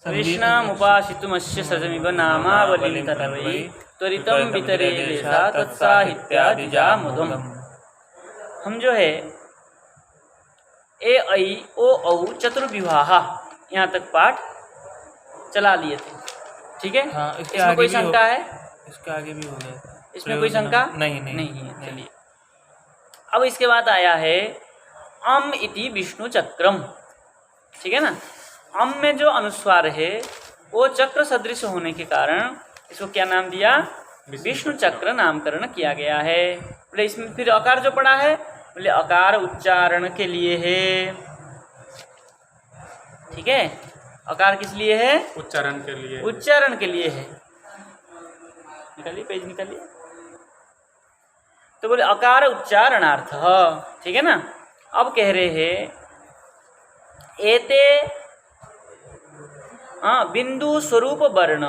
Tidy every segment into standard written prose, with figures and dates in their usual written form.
कृष्णमुपासितुमस्य सजमिव नामावलिं ततवै त्वरितं वितरे देशा तत्साहित्यादिजामुदम्। हम जो है ए ऐ ओ औ चतुर्विवाह यहाँ तक पाठ चला लिए थे, ठीक है। हाँ, इसमें कोई शंका है? इसके आगे भी हो गया। इसमें कोई शंका नहीं है। चलिए, अब इसके बाद आया है अम इति विष्णु चक्रम, ठीक है ना। अम में जो अनुस्वार है वो चक्र सदृश होने के कारण इसको क्या नाम दिया? विष्णु चक्र नामकरण किया गया है। बोले इसमें फिर अकार जो पड़ा है, बोले अकार उच्चारण के लिए है, ठीक है। अकार किस लिए है? उच्चारण के लिए। उच्चारण के लिए है। निकालिए, पेज निकालिए। तो बोले अकार उच्चारणार्थ, ठीक है ना। अब कह रहे हैं एते बिंदु स्वरूप वर्ण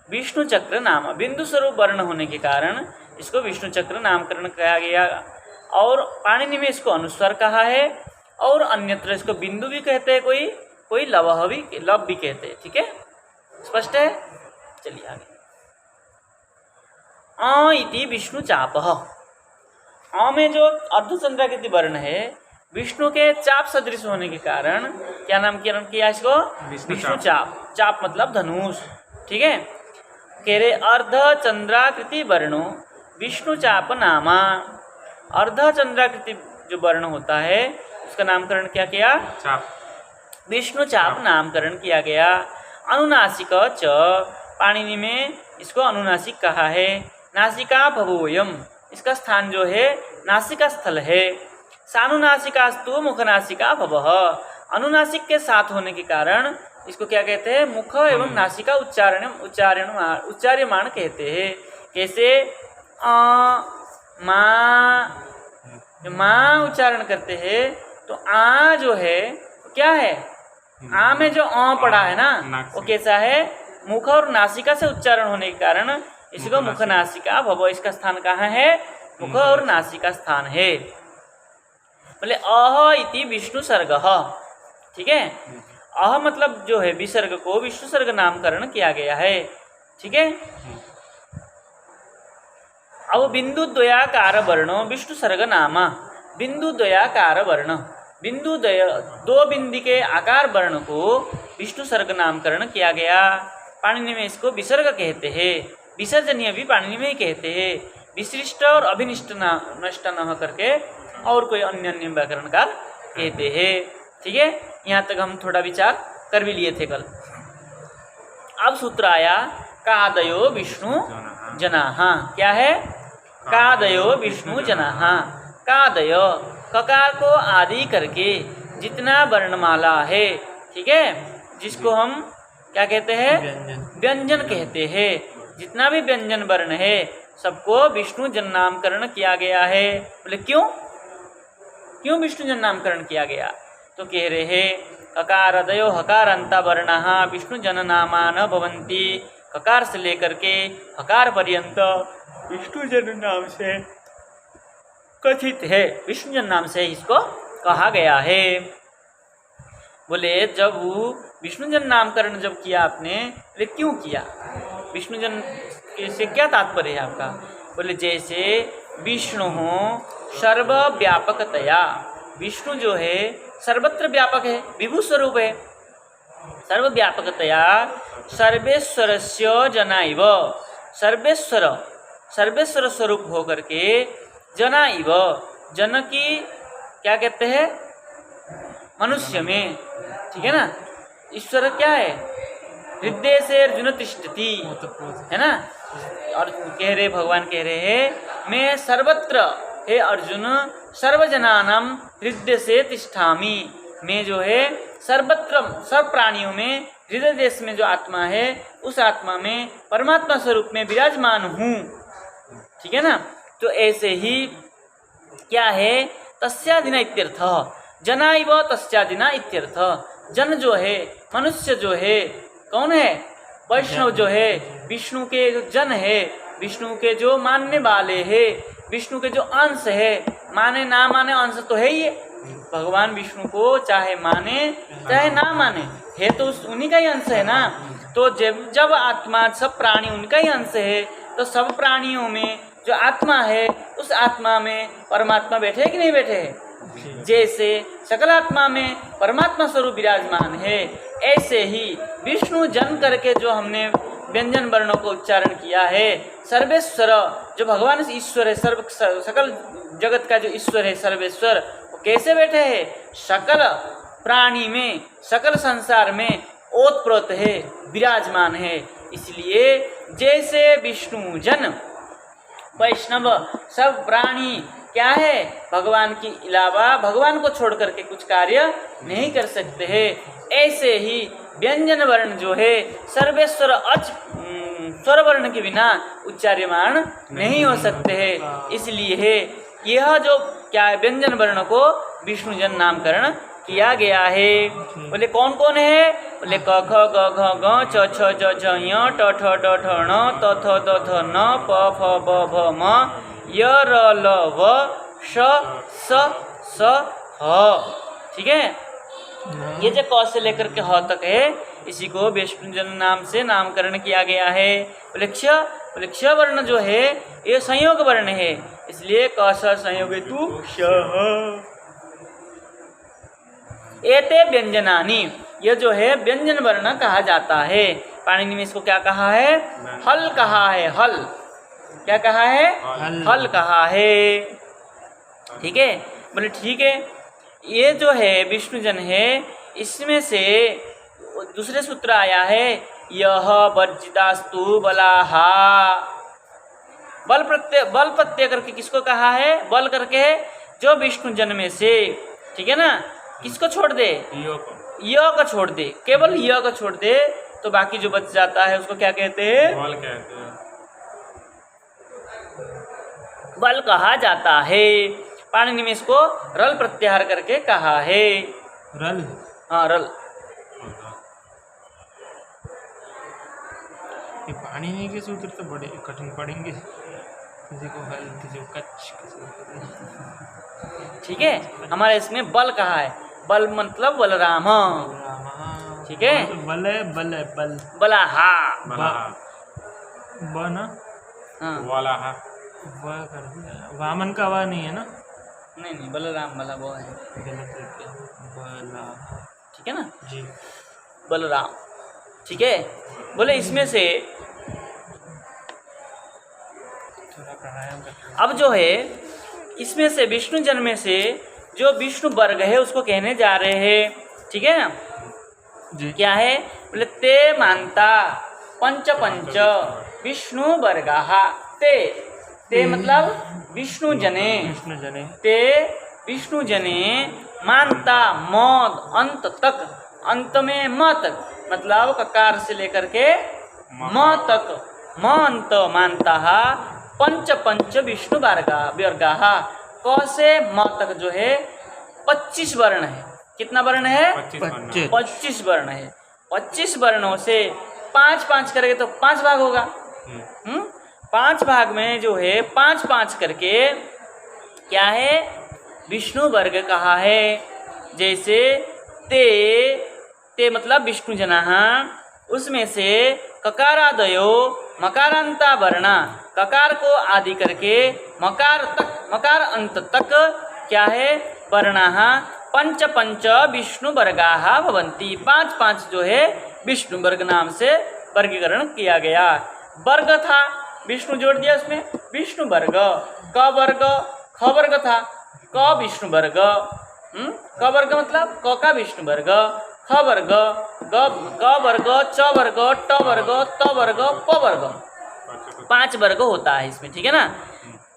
विष्णु चक्र नाम, बिंदु स्वरूप वर्ण होने के कारण इसको विष्णु चक्र नामकरण किया गया। और पाणिनि में इसको अनुस्वार कहा है, और अन्यत्र इसको बिंदु भी कहते हैं, कोई लव भी कहते हैं, ठीक है। स्पष्ट है? चलिए आगे। अ इति विष्णु चाप, अ में जो अर्धचंद्राकृति वर्ण है विष्णु के चाप सदृश होने के कारण क्या नाम किया इसको? विष्णु चाप। चाप मतलब धनुष, ठीक है। कह रहे अर्धचंद्राकृति वर्णो विष्णु चाप नामा, अर्धचंद्राकृति जो वर्ण होता है उसका नामकरण क्या किया? चाप। विष्णु चाप नामकरण किया गया। अनुनासिक च, पाणिनि में इसको अनुनासिक कहा है। नासिका भवोयम, इसका स्थान जो है नासिका स्थल है। सानुनासिकास्तु मुखनासिका भवः, अनुनासिक के साथ होने के कारण इसको क्या कहते हैं? मुख एवं नासिका उच्चार्यमाण कहते हैं। कैसे? माँ उच्चारण करते हैं तो आ जो है क्या है? आ में जो पड़ा है ना वो कैसा है? मुख और नासिका से उच्चारण होने के कारण इसको मुख नासिका भव, इसका स्थान कहाँ है? मुख और नासिका स्थान है। बोले अह इति विष्णु सर्गः, ठीक है। अह मतलब जो है विसर्ग को विष्णु सर्ग नामकरण किया गया है, ठीक है। अब बिंदु द्वयाकार वर्णो विष्णु सर्ग नामा, बिंदु द्वयाकार वर्ण, दो बिंदु के आकार वर्ण को विष्णु सर्ग नामकरण किया गया। पाणिनि में इसको विसर्ग कहते हैं, विसर्जनीय भी पाणिनि में ही कहते हैं। विशिष्ट और अभिनिष्ट नष्ट न करके और कोई अन्य व्याकरणकार कहते हैं, ठीक है। यहाँ तक हम थोड़ा विचार कर भी लिए थे कल। अब सूत्र आया कादयो विष्णु जनाः, क्या है? कादयो विष्णु जनाः। कादय ककार को आदि करके जितना वर्णमाला है, ठीक है, जिसको हम क्या कहते हैं? व्यंजन कहते हैं। जितना भी व्यंजन वर्ण है सबको विष्णु जन नामकरण किया गया है। बोले क्यों विष्णु जन नामकरण किया गया? तो कह रहे हैं ककारादयो हकारांता वर्णाः विष्णु जन नामा न भवन्ति, ककार से लेकर के हकार पर्यंत विष्णु जन नाम से कथित है, विष्णु जन नाम से इसको कहा गया है। बोले जब विष्णु जन नामकरण जब किया आपने, बोले क्यों किया? विष्णु जन से क्या तात्पर्य है आपका? बोले जैसे विष्णु हो सर्वव्यापकतया, विष्णु जो है सर्वत्र व्यापक है, विभु स्वरूप है। सर्वव्यापकतया सर्वेश्वरस्य जना इव, सर्वेश्वर स्वरूप होकर के जना इव, जन की क्या कहते हैं? मनुष्य में, ठीक है ना। ईश्वर क्या है? हृदय से अर्जुन तिष्ठति, है ना। और कह रहे भगवान कह रहे हैं मैं सर्वत्र, हे अर्जुन, सर्वजनानां हृदय से तिष्ठामि, मैं जो है सर्वत्र सब प्राणियों में हृदय देश में जो आत्मा है उस आत्मा में परमात्मा स्वरूप में विराजमान हूँ, ठीक है ना। तो ऐसे ही क्या है? तस्यादिना इत्यर्थ, जना इव तस्यादिना इत्यर्थ। जन जो है, मनुष्य जो है, कौन है? वैष्णव जो है, विष्णु के जो जन है, विष्णु के जो मानने वाले हैं, विष्णु के जो अंश है, माने ना माने अंश तो है ही है। भगवान विष्णु को चाहे माने चाहे ना माने, है तो उन्हीं का ही अंश है ना। तो जब जब आत्मा सब प्राणी उनका ही अंश है तो सब प्राणियों में जो आत्मा है उस आत्मा में परमात्मा बैठे है कि नहीं बैठे है। जैसे सकल आत्मा में परमात्मा स्वरूप विराजमान है, ऐसे ही विष्णु जन करके जो हमने व्यंजन वर्णों को उच्चारण किया है, सर्वेश्वर जो भगवान ईश्वर है, सर्व सकल जगत का जो ईश्वर है सर्वेश्वर, वो कैसे बैठे है, सकल प्राणी में सकल संसार में ओतप्रोत है, विराजमान है। इसलिए जैसे विष्णु जन वैष्णव सब प्राणी क्या है, भगवान के अलावा भगवान को छोड़ करके कुछ कार्य नहीं कर सकते हैं, ऐसे ही व्यंजन वर्ण जो है सर्वेश्वर स्वर वर्ण के बिना उच्चार्यमान नहीं हो सकते हैं। इसलिए है यह जो क्या है व्यंजन वर्ण को विष्णु जन नामकरण किया गया है। बोले कौन कौन है, बोले क ख ग घ ग च छ ज झ ञ ट ठ ड ढ ण त थ द थ न प फ ब भ म य र ल व श स स ह। ठीक है, ये जो क से लेकर के ह तक है इसी को विष्णु जन नाम से नामकरण किया गया है। बोले क्ष वर्ण जो है ये संयोग वर्ण है, इसलिए क स संयोग तु क्ष। एते व्यंजनानि, ये जो है व्यंजन वर्ण कहा जाता है। पाणिनि में इसको क्या कहा है, हल कहा है। हल क्या कहा है, हल कहा है। ठीक है, बोले ठीक है। ये जो है विष्णु जन है, इसमें से दूसरे सूत्र आया है यह वर्जितास्तु बलाहा। बल प्रत्यय करके किसको कहा है, बल करके जो विष्णु जन में से, ठीक है ना, किसको छोड़ दे, य का छोड़ दे, केवल य का छोड़ दे तो बाकी जो बच जाता है उसको क्या कहते हैं, बल कहते हैं। बल कहा जाता है। पाणिनि में इसको रल प्रत्याहार करके कहा है। रल, हाँ रल। ये पाणिनि के सूत्र तो बड़े कठिन पड़ेंगे, किसी को हल, किसी को कच्छ, किसी को। ठीक है, हमारे इसमें बल कहा है, बल मतलब बलराम। ठीक है, बल है, बल है, बल बलाहा, ब ना, हाँ वाला हा, व कर दिया। वामन का वा नहीं है ना, नहीं बलराम वाला वो है, गलत है क्या, बला, ठीक है ना जी, बलराम। ठीक है, बोले इसमें से थोड़ा प्राणायाम कर। अब जो है इसमें से विष्णु जन में से जो विष्णु वर्ग है उसको कहने जा रहे हैं। ठीक है ना जी, क्या है, बोले ते मानता पंच पंच विष्णु वर्गाहा। ते मतलब विष्णु जने, विष्णु जने, ते विष्णु जने मानता मौद अंत तक, अंत में म तक, मतलब ककार से लेकर के म तक, म अंत मानता पंच पंच विष्णु वर्गा। क से म तक जो है 25 वर्ण है। कितना वर्ण है, 25 वर्ण है। 25 वर्णों से 5-5 करेंगे तो 5 भाग होगा। 5 भाग में जो है 5-5 करके क्या है, विष्णु वर्ग कहा है। जैसे ते मतलब विष्णु जना, उसमें से ककारादयो मकारांता वर्णा, ककार को आदि करके मकार तक, मकार अंत तक क्या है, वर्णा पंच पंच विष्णु वर्गाः भवन्ति। 5-5 जो है विष्णु वर्ग नाम से वर्गीकरण किया गया। वर्ग था, विष्णु जोड़ दिया उसमें, विष्णु वर्ग। क वर्ग, ख वर्ग था, क विष्णु वर्ग। क वर्ग मतलब क का विष्णु वर्ग, ख वर्ग, ग वर्ग, च वर्ग, ट वर्ग, त वर्ग, प वर्ग। 5 वर्ग होता है इसमें। ठीक है ना,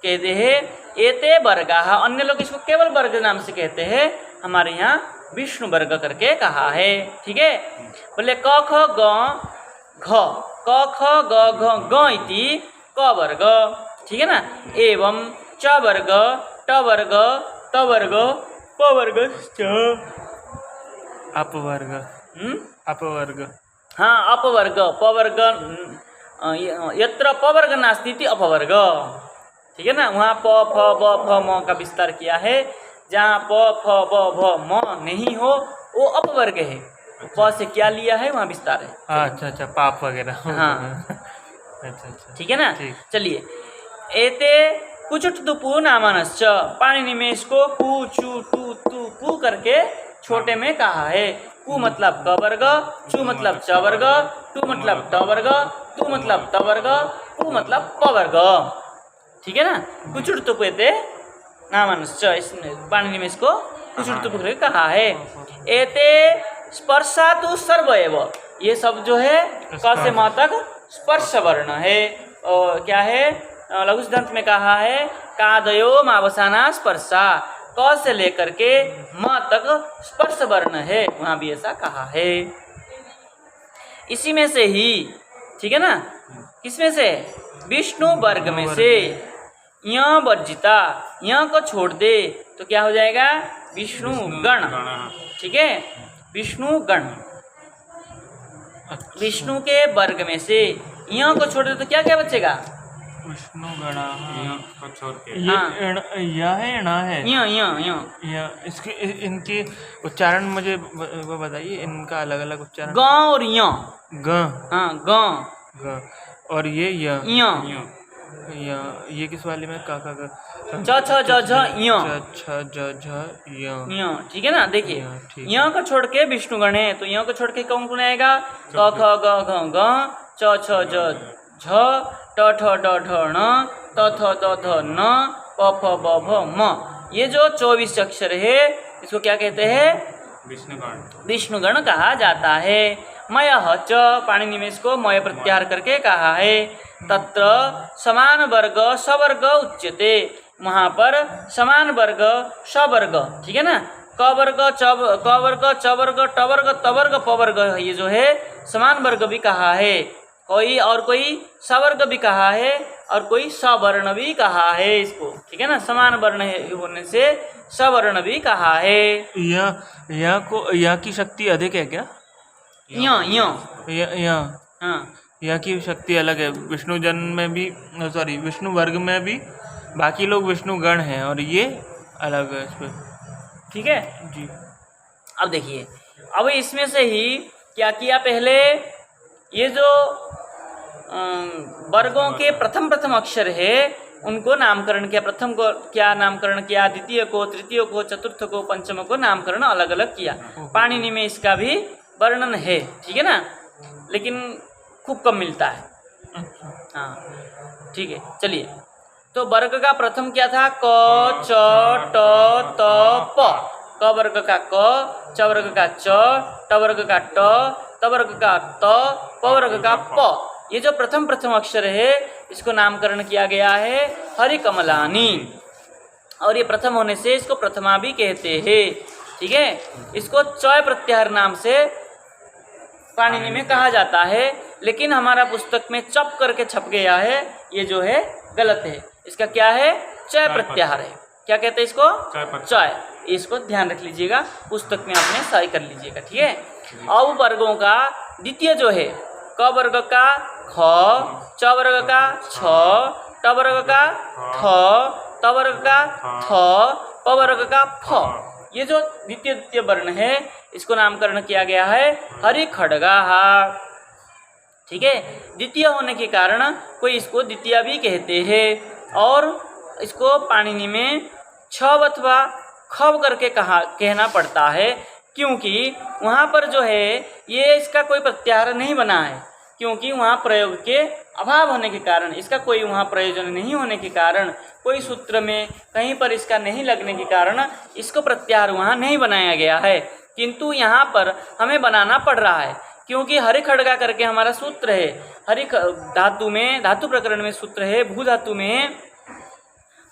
कहते हैं एते वर्गाः। अन्य लोग इसको केवल वर्ग नाम से कहते हैं, हमारे यहाँ विष्णु वर्ग करके कहा है। ठीक है, बोले क ख ग घ, क ख ग घ ग इति क वर्ग। ठीक है ना, एवं च वर्ग, ट वर्ग, त वर्ग, प वर्ग, अपवर्ग, अपवर्ग, हाँ अपवर्ग, पवर्ग, यत्र पवर्ग नास्ति इति अपवर्ग। ठीक है ना, वहाँ प फ ब फ म का विस्तार किया है। जहाँ प फ ब भ म नहीं हो वो अपवर्ग है। प से क्या लिया है वहाँ विस्तार है। अच्छा अच्छा, पाप वगैरह। हाँ। अच्छा अच्छा, ठीक है ना। ठीक। चलिए, एते कुचुट दुपु नामानश्च, पाणिनि में इसको कु चु टू तू पू करके छोटे में कहा है। कु मतलब क वर्ग, चु मतलब च वर्ग, टू मतलब ट वर्ग, तू मतलब त वर्ग, पू मतलब प वर्ग। ठीक है ना। कुचुट तुप एते नामानश्च, इस पाणिनि में इसको कुचुट तुप करके कहा है। एते स्पर्शातु सर्व एव, ये सब जो है क से म तक स्पर्श वर्ण है। और क्या है, लघु सिद्धांत में कहा है कादयो मावसाना स्पर्शा, क से लेकर के म तक स्पर्श वर्ण है, वहां भी ऐसा कहा है। इसी में से ही, ठीक है ना, किसमें से, विष्णु वर्ग में से य वर्जिता, य को छोड़ दे तो क्या हो जाएगा, विष्णु गण। ठीक है, विष्णु गण, विष्णु के वर्ग में से य को छोड़ दे तो क्या क्या बचेगा, विष्णु गणा को छोड़ के हाँ। यह है ना है य इसके इनके उच्चारण मुझे वो बताइए, इनका अलग अलग उच्चारण। ग और य, ग, हाँ ग, ग, और ये य, ये किस वाले में, का च छ ज झ य, छ ज झ य। ठीक है ना। देखिए, ठीक य को छोड़ के विष्णुगण है, तो य को छोड़ के कौन कौन आएगा, क ख ग घ ग, च छ ज झ, ट ठ ड ढ ण, त थ द ध न, प फ ब भ म। ये जो 24 अक्षर है इसको क्या कहते हैं, विष्णुगण, विष्णुगण कहा जाता है। मय च, पाणिनि में इसको मय प्रत्याहार करके कहा है। तत्र समान वर्ग सवर्ग उच्यते, वहाँ पर समान वर्ग सवर्ग, ठीक है ना, क वर्ग च वर्ग च वर्ग ट वर्ग त वर्ग प वर्ग, ये जो है समान वर्ग भी कहा है। कोई सवर्ग भी कहा है और कोई सवर्ण भी कहा है इसको, ठीक है ना। समान वर्ण होने से सवर्ण भी कहा है। यह की शक्ति अधिक है क्या, हाँ, यह की शक्ति अलग है, विष्णु जन में भी, सॉरी विष्णु वर्ग में भी बाकी लोग विष्णु गण हैं और ये अलग है इस पर। ठीक है जी। अब देखिए, अब इसमें से ही क्या किया, पहले ये जो वर्गों के प्रथम अक्षर है उनको नामकरण किया। प्रथम को क्या नामकरण किया, द्वितीय को, तृतीय को, चतुर्थ को, पंचम को नामकरण अलग अलग किया। पाणिनि में इसका भी वर्णन है, ठीक है ना, लेकिन खूब कम मिलता है। हाँ ठीक है। चलिए, तो वर्ग का प्रथम क्या था, क च ट त प, क वर्ग का क, च वर्ग का च, ट वर्ग का ट, त वर्ग का त, प वर्ग का प। ये जो प्रथम अक्षर है इसको नामकरण किया गया है हरिकमलानी, और ये प्रथम होने से इसको प्रथमा भी कहते हैं। ठीक है, इसको चय प्रत्याहार नाम से पाणिनि में कहा जाता है, लेकिन हमारा पुस्तक में चप करके छप गया है, ये जो है गलत है। इसका क्या है, चय प्रत्याहार है। क्या कहते हैं इसको, चय। इसको ध्यान रख लीजिएगा, पुस्तक में आपने सही कर लीजिएगा। ठीक है। अब वर्गों का द्वितीय जो है, क वर्ग का ख, च वर्ग का छ, ट वर्ग का ठ, त वर्ग का थ, प वर्ग का फ, ये जो द्वितीय वर्ण है इसको नामकरण किया गया है हरिखड्गाः। ठीक है, द्वितीय होने के कारण कोई इसको द्वितीय भी कहते हैं, और इसको पाणिनि में छव अथवा खव करके कहना पड़ता है, क्योंकि वहाँ पर जो है ये इसका कोई प्रत्याहार नहीं बना है, क्योंकि वहाँ प्रयोग के अभाव होने के कारण, इसका कोई वहाँ प्रयोजन नहीं होने के कारण, कोई सूत्र में कहीं पर इसका नहीं लगने के कारण इसको प्रत्याहार वहाँ नहीं बनाया गया है। किंतु यहाँ पर हमें बनाना पड़ रहा है, क्योंकि हरिखड्गा करके हमारा सूत्र है। धातु में, धातु प्रकरण में सूत्र है, भू धातु में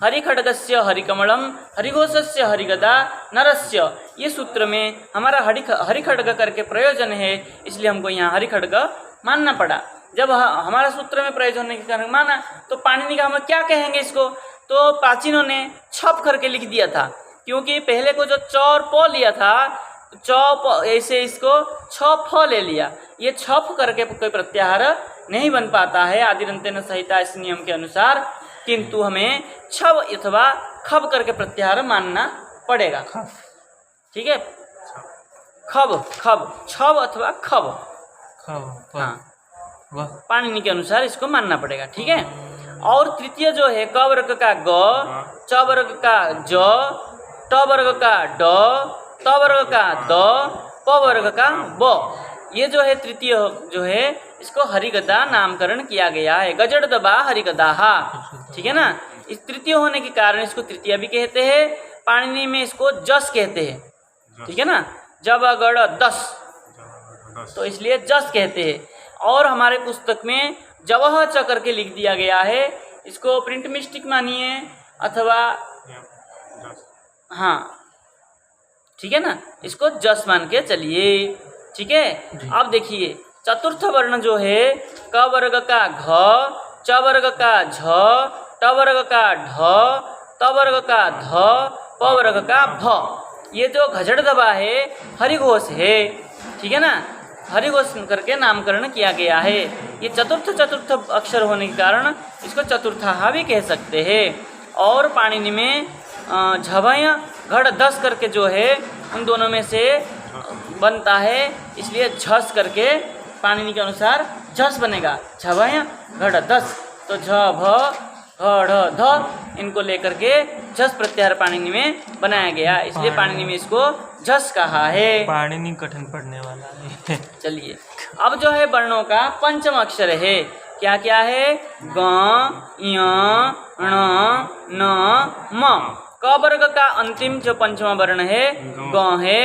हरिखड्गस्य हरिकमलम हरिघोषस्य हरिगदा नरस्य, ये सूत्र में हमारा हरिखड्ग करके प्रयोजन है, इसलिए हमको यहाँ हरिखड्ग मानना पड़ा। जब हमारा सूत्र में प्रयोजन होने के कारण माना, तो पाणिनि का हम क्या कहेंगे इसको, तो प्राचीनों ने छप करके लिख दिया था, क्योंकि पहले को जो च और प लिया था, च ऐसे इसको छ फ ले लिया, ये छप करके कोई प्रत्याहार नहीं बन पाता है आदिरंतेन संहिता इस नियम के अनुसार, किंतु हमें छव अथवा खब करके प्रत्याहार मानना पड़ेगा। ठीक है, खब खब छब अथवा खब। खब हाँ, वह पाणिनि के अनुसार इसको मानना पड़ेगा। ठीक है। और तृतीय जो है क वर्ग का ग, च वर्ग का ज, ट वर्ग का ड, त वर्ग का द, प वर्ग का ब। ये जो है तृतीय जो है इसको हरिगदा नामकरण किया गया है। गजड़ दबा हरिगदाहा। ठीक है ना। इस तृतीय होने के कारण इसको तृतीय भी कहते हैं। पाणिनि में इसको जस कहते हैं। ठीक है ना। जब अगड़ दस, तो इसलिए जस कहते हैं। और हमारे पुस्तक में जवह च करके लिख दिया गया है। इसको प्रिंट मिस्टेक मानिए अथवा हाँ, ठीक है ना, इसको जस मान के चलिए। ठीक है। अब देखिए चतुर्थ वर्ण जो है क वर्ग का घ, च वर्ग का झ, ट वर्ग का ढ, त वर्ग का ध, प वर्ग का भ। ये जो घजड़ दबा है हरिघोष है। ठीक है ना। हरिघोष करके नामकरण किया गया है। ये चतुर्थ अक्षर होने के कारण इसको चतुर्थाहा भी कह सकते हैं। और पाणिनि में झभय घड़ दस करके जो है उन दोनों में से बनता है, इसलिए झस करके पाणिनि के अनुसार झस बनेगा। झभय घड़ दस, तो झ भ घ ढ ध इनको लेकर के झस प्रत्याहार पाणिनि में बनाया गया, इसलिए पाणिनि में इसको झस कहा है। पाणिनि कठिन पढ़ने वाला है। चलिए अब जो है वर्णों का पंचम अक्षर है। क्या क्या है? ग, य, ण, न, म। क वर्ग का अंतिम जो पंचम वर्ण है ग है।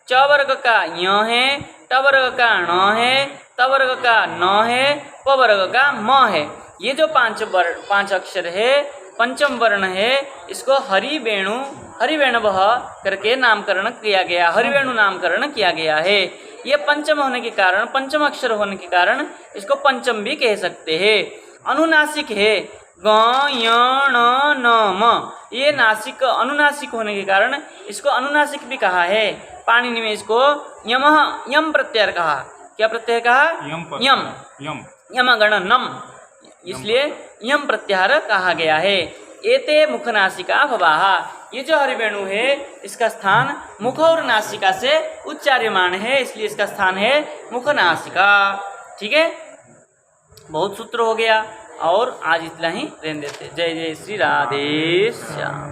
च वर्ग का य है। ट वर्ग का ण है। त वर्ग का न है। प वर्ग का म है। ये जो पांच अक्षर है पंचम वर्ण है, इसको हरिवेणवः करके नामकरण किया गया, हरिवेणु नामकरण किया गया है। ये पंचम होने के कारण, पंचम अक्षर होने के कारण इसको पंचम भी कह सकते हैं। अनुनासिक है ग, य, ण, न, म। ये नासिक अनुनासिक होने के कारण इसको अनुनासिक भी कहा है। पाणिनि में इसको यम प्रत्यय कहा। क्या प्रत्यय कहा? यम। यम गण नम, इसलिए यम प्रत्याहार कहा गया है। एते मुख नासिका भवाहा। ये जो हरिवेणु है इसका स्थान मुख और नासिका से उच्चार्यमान है, इसलिए इसका स्थान है मुख नासिका। ठीक है। बहुत सूत्र हो गया और आज इतना ही रहने देते। जय जय श्री राधे श्याम।